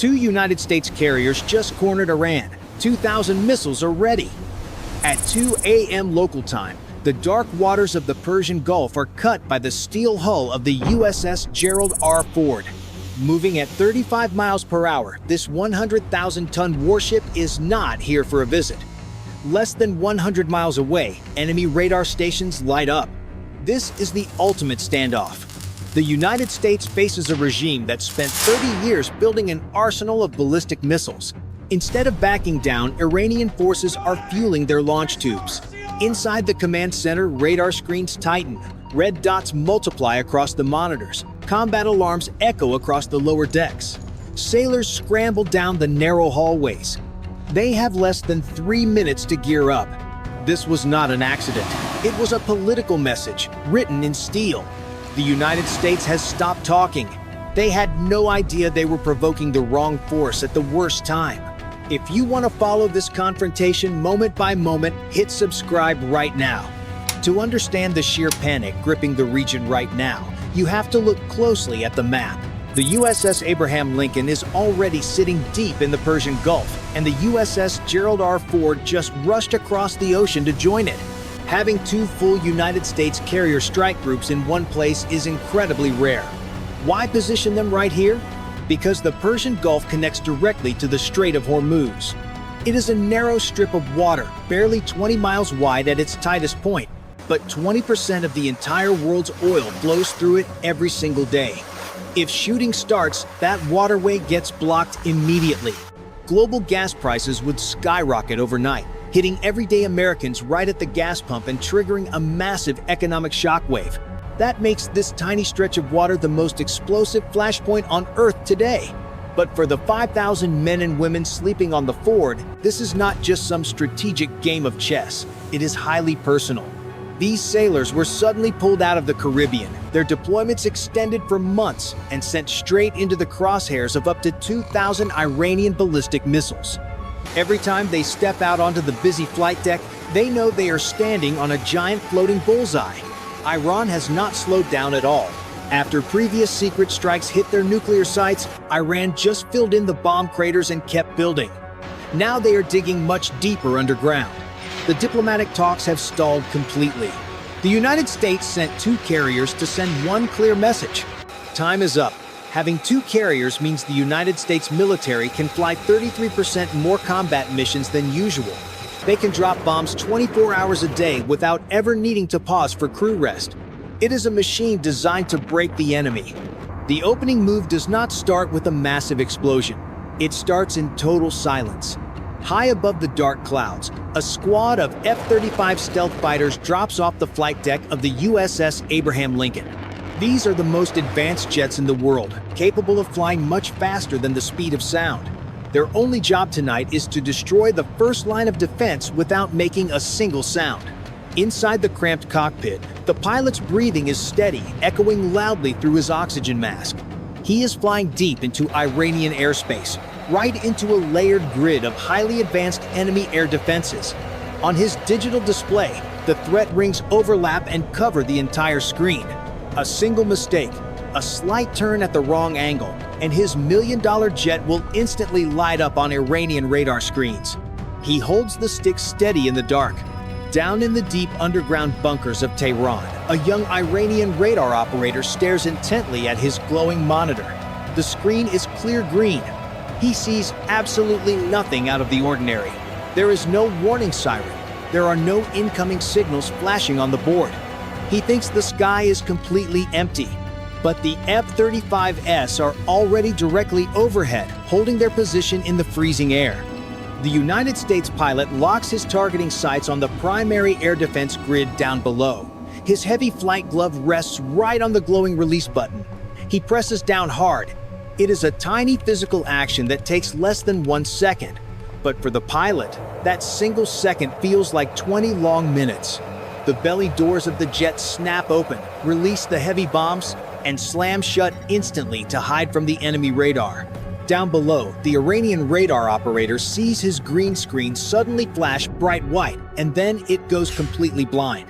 Two United States carriers just cornered Iran. 2,000 missiles are ready. At 2 a.m. local time, the dark waters of the Persian Gulf are cut by the steel hull of the USS Gerald R. Ford. Moving at 35 miles per hour, this 100,000-ton warship is not here for a visit. Less than 100 miles away, enemy radar stations light up. This is the ultimate standoff. The United States faces a regime that spent 30 years building an arsenal of ballistic missiles. Instead of backing down, Iranian forces are fueling their launch tubes. Inside the command center, radar screens tighten. Red dots multiply across the monitors. Combat alarms echo across the lower decks. Sailors scramble down the narrow hallways. They have less than 3 minutes to gear up. This was not an accident. It was a political message, written in steel. The United States has stopped talking. They had no idea they were provoking the wrong force at the worst time. If you want to follow this confrontation moment by moment, hit subscribe right now. To understand the sheer panic gripping the region right now, you have to look closely at the map. The USS Abraham Lincoln is already sitting deep in the Persian Gulf, and the USS Gerald R. Ford just rushed across the ocean to join it. Having two full United States carrier strike groups in one place is incredibly rare. Why position them right here? Because the Persian Gulf connects directly to the Strait of Hormuz. It is a narrow strip of water, barely 20 miles wide at its tightest point, but 20% of the entire world's oil flows through it every single day. If shooting starts, that waterway gets blocked immediately. Global gas prices would skyrocket overnight, hitting everyday Americans right at the gas pump and triggering a massive economic shockwave. That makes this tiny stretch of water the most explosive flashpoint on Earth today. But for the 5,000 men and women sleeping on the Ford, this is not just some strategic game of chess. It is highly personal. These sailors were suddenly pulled out of the Caribbean, their deployments extended for months, and sent straight into the crosshairs of up to 2,000 Iranian ballistic missiles. Every time they step out onto the busy flight deck, they know they are standing on a giant floating bullseye. Iran has not slowed down at all. After previous secret strikes hit their nuclear sites, Iran just filled in the bomb craters and kept building. Now they are digging much deeper underground. The diplomatic talks have stalled completely. The United States sent two carriers to send one clear message. Time is up. Having two carriers means the United States military can fly 33% more combat missions than usual. They can drop bombs 24 hours a day without ever needing to pause for crew rest. It is a machine designed to break the enemy. The opening move does not start with a massive explosion. It starts in total silence. High above the dark clouds, a squad of F-35 stealth fighters drops off the flight deck of the USS Abraham Lincoln. These are the most advanced jets in the world, capable of flying much faster than the speed of sound. Their only job tonight is to destroy the first line of defense without making a single sound. Inside the cramped cockpit, the pilot's breathing is steady, echoing loudly through his oxygen mask. He is flying deep into Iranian airspace, right into a layered grid of highly advanced enemy air defenses. On his digital display, the threat rings overlap and cover the entire screen. A single mistake, a slight turn at the wrong angle, and his million-dollar jet will instantly light up on Iranian radar screens. He holds the stick steady in the dark. Down in the deep underground bunkers of Tehran, a young Iranian radar operator stares intently at his glowing monitor. The screen is clear green. He sees absolutely nothing out of the ordinary. There is no warning siren. There are no incoming signals flashing on the board. He thinks the sky is completely empty. But the F-35s are already directly overhead, holding their position in the freezing air. The United States pilot locks his targeting sights on the primary air defense grid down below. His heavy flight glove rests right on the glowing release button. He presses down hard. It is a tiny physical action that takes less than 1 second. But for the pilot, that single second feels like 20 long minutes. The belly doors of the jet snap open, release the heavy bombs, and slam shut instantly to hide from the enemy radar. Down below, the Iranian radar operator sees his green screen suddenly flash bright white, and then it goes completely blind.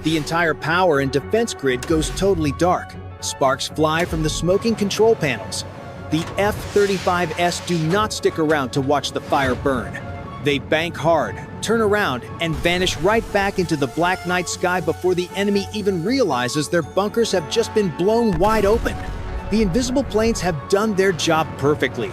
The entire power and defense grid goes totally dark. Sparks fly from the smoking control panels. The F-35s do not stick around to watch the fire burn. They bank hard, turn around, and vanish right back into the black night sky before the enemy even realizes their bunkers have just been blown wide open. The invisible planes have done their job perfectly.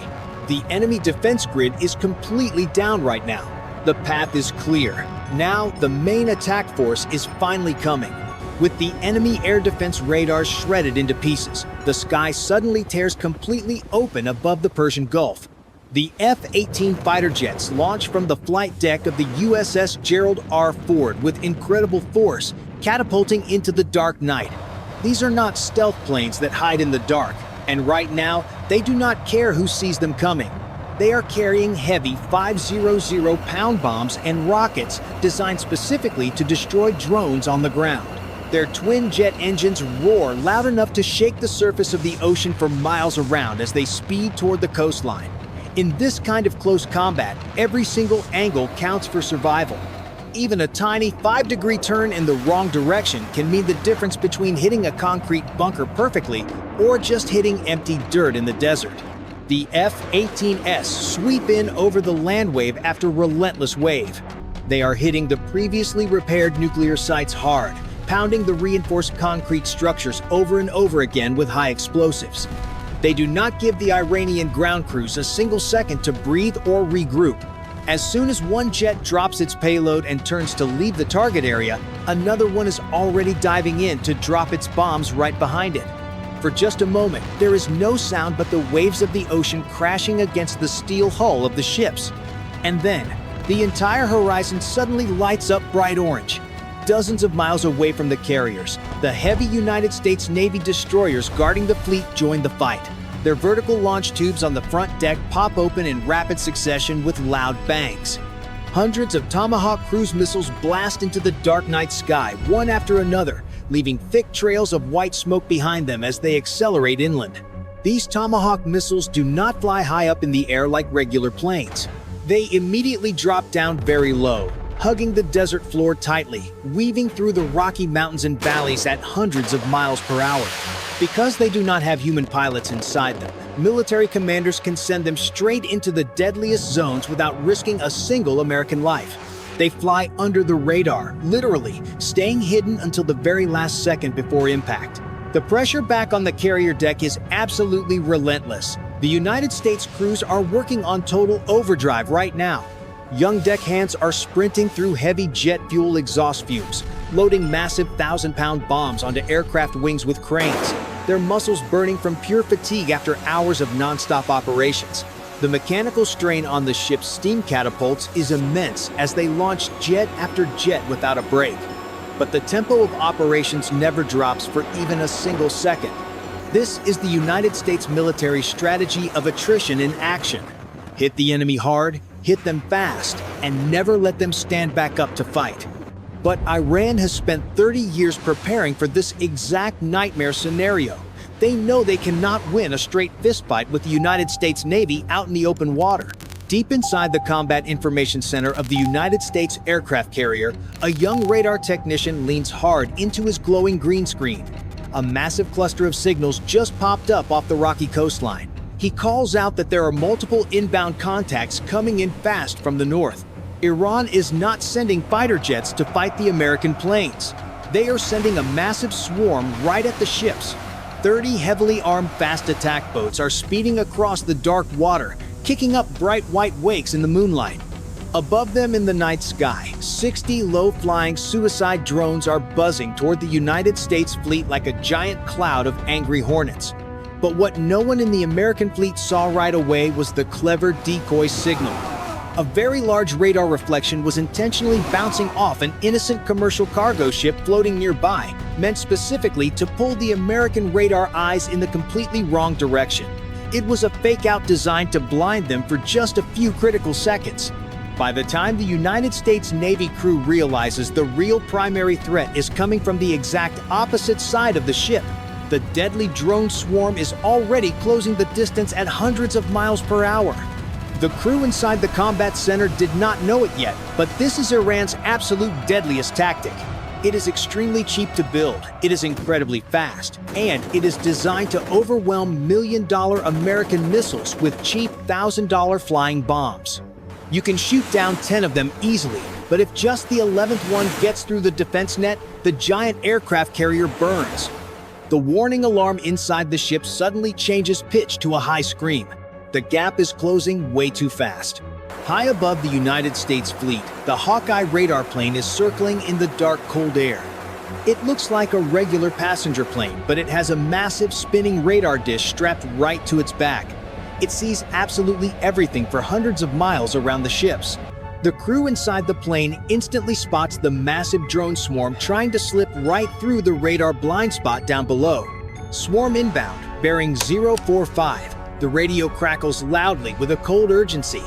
The enemy defense grid is completely down right now. The path is clear. Now, the main attack force is finally coming. With the enemy air defense radars shredded into pieces, the sky suddenly tears completely open above the Persian Gulf. The F-18 fighter jets launch from the flight deck of the USS Gerald R. Ford with incredible force, catapulting into the dark night. These are not stealth planes that hide in the dark, and right now, they do not care who sees them coming. They are carrying heavy 500-pound bombs and rockets designed specifically to destroy drones on the ground. Their twin jet engines roar loud enough to shake the surface of the ocean for miles around as they speed toward the coastline. In this kind of close combat, every single angle counts for survival. Even a tiny 5-degree turn in the wrong direction can mean the difference between hitting a concrete bunker perfectly or just hitting empty dirt in the desert. The F-18s sweep in over the land wave after relentless wave. They are hitting the previously repaired nuclear sites hard, pounding the reinforced concrete structures over and over again with high explosives. They do not give the Iranian ground crews a single second to breathe or regroup. As soon as one jet drops its payload and turns to leave the target area, another one is already diving in to drop its bombs right behind it. For just a moment, there is no sound but the waves of the ocean crashing against the steel hull of the ships. And then, the entire horizon suddenly lights up bright orange. Dozens of miles away from the carriers, the heavy United States Navy destroyers guarding the fleet join the fight. Their vertical launch tubes on the front deck pop open in rapid succession with loud bangs. Hundreds of Tomahawk cruise missiles blast into the dark night sky, one after another, leaving thick trails of white smoke behind them as they accelerate inland. These Tomahawk missiles do not fly high up in the air like regular planes. They immediately drop down very low, hugging the desert floor tightly, weaving through the Rocky Mountains and valleys at hundreds of miles per hour. Because they do not have human pilots inside them, military commanders can send them straight into the deadliest zones without risking a single American life. They fly under the radar, literally, staying hidden until the very last second before impact. The pressure back on the carrier deck is absolutely relentless. The United States crews are working on total overdrive right now. Young deckhands are sprinting through heavy jet fuel exhaust fumes, loading massive 1,000-pound bombs onto aircraft wings with cranes, their muscles burning from pure fatigue after hours of non-stop operations. The mechanical strain on the ship's steam catapults is immense as they launch jet after jet without a break. But the tempo of operations never drops for even a single second. This is the United States military strategy of attrition in action. Hit the enemy hard, hit them fast, and never let them stand back up to fight. But Iran has spent 30 years preparing for this exact nightmare scenario. They know they cannot win a straight fistfight with the United States Navy out in the open water. Deep inside the Combat Information Center of the United States aircraft carrier, a young radar technician leans hard into his glowing green screen. A massive cluster of signals just popped up off the rocky coastline. He calls out that there are multiple inbound contacts coming in fast from the north. Iran is not sending fighter jets to fight the American planes. They are sending a massive swarm right at the ships. 30 heavily armed fast attack boats are speeding across the dark water, kicking up bright white wakes in the moonlight. Above them in the night sky, 60 low-flying suicide drones are buzzing toward the United States fleet like a giant cloud of angry hornets. But what no one in the American fleet saw right away was the clever decoy signal. A very large radar reflection was intentionally bouncing off an innocent commercial cargo ship floating nearby, meant specifically to pull the American radar eyes in the completely wrong direction. It was a fake-out designed to blind them for just a few critical seconds. By the time the United States Navy crew realizes the real primary threat is coming from the exact opposite side of the ship, the deadly drone swarm is already closing the distance at hundreds of miles per hour. The crew inside the combat center did not know it yet, but this is Iran's absolute deadliest tactic. It is extremely cheap to build, it is incredibly fast, and it is designed to overwhelm million-dollar American missiles with cheap $1,000 flying bombs. You can shoot down 10 of them easily, but if just the 11th one gets through the defense net, the giant aircraft carrier burns. The warning alarm inside the ship suddenly changes pitch to a high scream. The gap is closing way too fast. High above the United States fleet, the Hawkeye radar plane is circling in the dark, cold air. It looks like a regular passenger plane, but it has a massive spinning radar dish strapped right to its back. It sees absolutely everything for hundreds of miles around the ships. The crew inside the plane instantly spots the massive drone swarm trying to slip right through the radar blind spot down below. Swarm inbound, bearing 045. The radio crackles loudly with a cold urgency.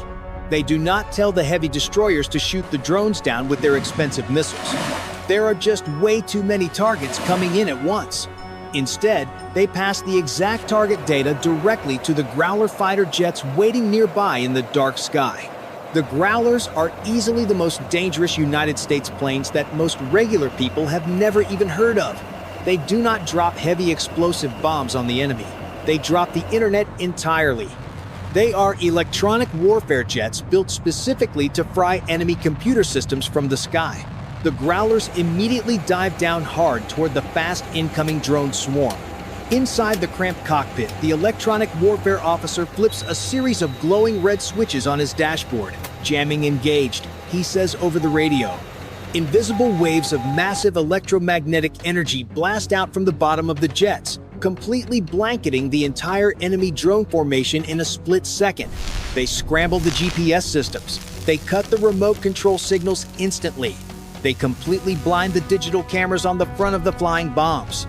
They do not tell the heavy destroyers to shoot the drones down with their expensive missiles. There are just way too many targets coming in at once. Instead, they pass the exact target data directly to the Growler fighter jets waiting nearby in the dark sky. The Growlers are easily the most dangerous United States planes that most regular people have never even heard of. They do not drop heavy explosive bombs on the enemy. They drop the internet entirely. They are electronic warfare jets built specifically to fry enemy computer systems from the sky. The Growlers immediately dive down hard toward the fast incoming drone swarm. Inside the cramped cockpit, the electronic warfare officer flips a series of glowing red switches on his dashboard. Jamming engaged, he says over the radio. Invisible waves of massive electromagnetic energy blast out from the bottom of the jets, completely blanketing the entire enemy drone formation in a split second. They scramble the GPS systems. They cut the remote control signals instantly. They completely blind the digital cameras on the front of the flying bombs.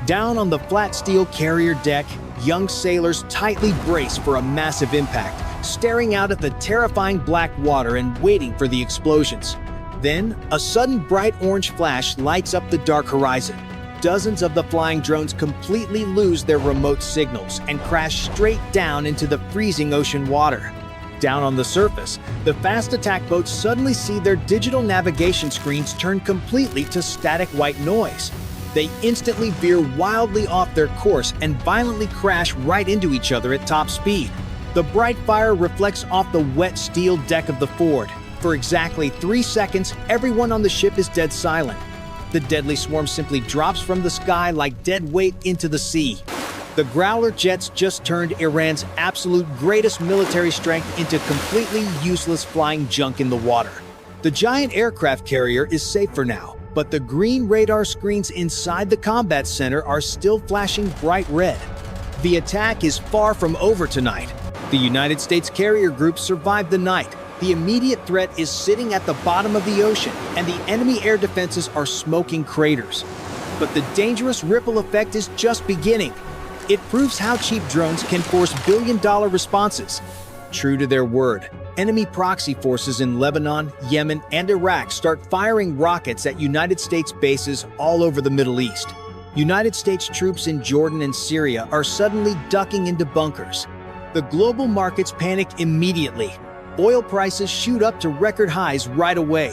Down on the flat steel carrier deck, young sailors tightly brace for a massive impact, staring out at the terrifying black water and waiting for the explosions. Then, a sudden bright orange flash lights up the dark horizon. Dozens of the flying drones completely lose their remote signals and crash straight down into the freezing ocean water. Down on the surface, the fast attack boats suddenly see their digital navigation screens turn completely to static white noise. They instantly veer wildly off their course and violently crash right into each other at top speed. The bright fire reflects off the wet steel deck of the Ford. For exactly 3 seconds, everyone on the ship is dead silent. The deadly swarm simply drops from the sky like dead weight into the sea. The Growler jets just turned Iran's absolute greatest military strength into completely useless flying junk in the water. The giant aircraft carrier is safe for now, but the green radar screens inside the combat center are still flashing bright red. The attack is far from over tonight. The United States carrier group survived the night. The immediate threat is sitting at the bottom of the ocean, and the enemy air defenses are smoking craters. But the dangerous ripple effect is just beginning. It proves how cheap drones can force billion-dollar responses. True to their word, enemy proxy forces in Lebanon, Yemen, and Iraq start firing rockets at United States bases all over the Middle East. United States troops in Jordan and Syria are suddenly ducking into bunkers. The global markets panic immediately. Oil prices shoot up to record highs right away.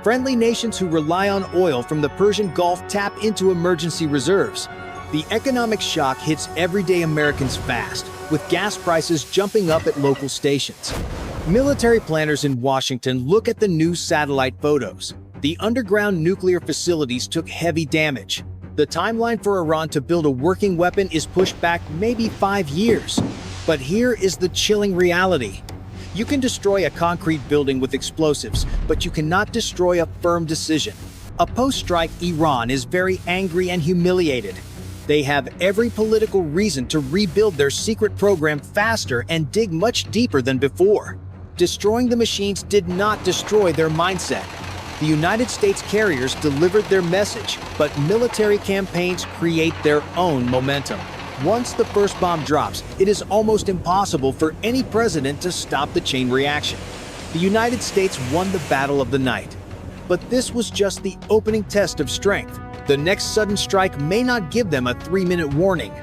Friendly nations who rely on oil from the Persian Gulf tap into emergency reserves. The economic shock hits everyday Americans fast, with gas prices jumping up at local stations. Military planners in Washington look at the new satellite photos. The underground nuclear facilities took heavy damage. The timeline for Iran to build a working weapon is pushed back maybe 5 years. But here is the chilling reality. You can destroy a concrete building with explosives, but you cannot destroy a firm decision. A post-strike Iran is very angry and humiliated. They have every political reason to rebuild their secret program faster and dig much deeper than before. Destroying the machines did not destroy their mindset. The United States carriers delivered their message, but military campaigns create their own momentum. Once the first bomb drops, it is almost impossible for any president to stop the chain reaction. The United States won the battle of the night. But this was just the opening test of strength. The next sudden strike may not give them a 3-minute warning.